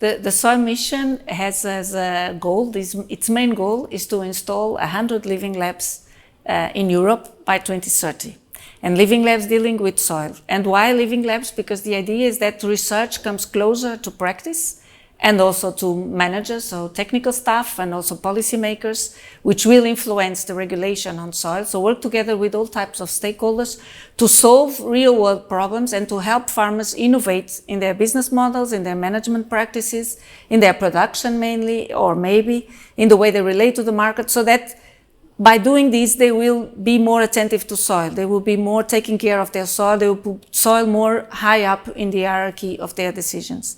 The soil mission has as a goal, its main goal is to install 100 living labs in Europe by 2030. And living labs dealing with soil. And why living labs? Because the idea is that research comes closer to practice and also to managers, so technical staff and also policymakers, which will influence the regulation on soil. So work together with all types of stakeholders to solve real world problems and to help farmers innovate in their business models, in their management practices, in their production mainly, or maybe in the way they relate to the market, so that by doing this, they will be more attentive to soil. They will be more taking care of their soil. They will put soil more high up in the hierarchy of their decisions.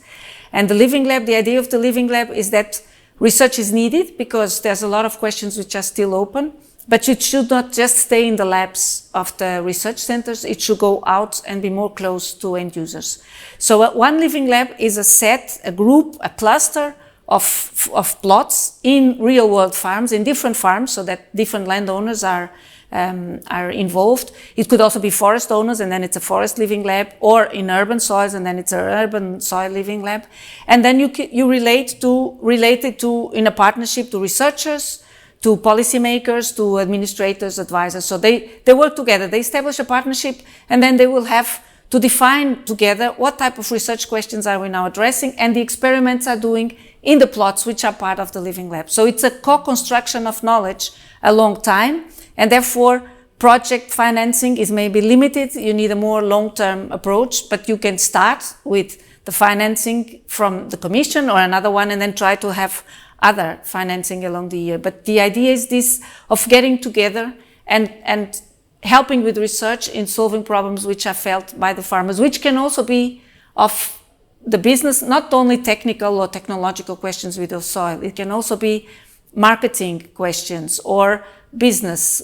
And the Living Lab, the idea of the Living Lab is that research is needed because there's a lot of questions which are still open, but it should not just stay in the labs of the research centers. It should go out and be more close to end users. So one Living Lab is a set, a group, a cluster of plots in real world farms, in different farms, so that different landowners are involved. It could also be forest owners, and then it's a forest living lab, or in urban soils, and then it's an urban soil living lab. And then you relate it to, in a partnership, to researchers, to policymakers, to administrators, advisors. So they work together, they establish a partnership, and then they will have to define together what type of research questions are we now addressing, and the experiments are doing in the plots which are part of the living lab. So it's a co-construction of knowledge a long time, and therefore project financing is maybe limited. You need a more long-term approach, but you can start with the financing from the Commission or another one, and then try to have other financing along the year. But the idea is this of getting together and helping with research in solving problems which are felt by the farmers, which can also be of the business, not only technical or technological questions with the soil. It can also be marketing questions or business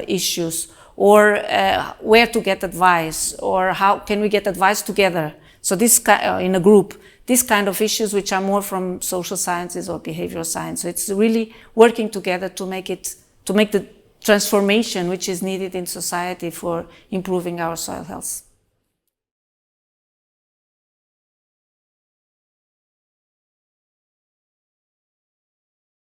issues, or where to get advice, or how can we get advice together. So this in a group, these kind of issues which are more from social sciences or behavioral science. So it's really working together to make the transformation which is needed in society for improving our soil health.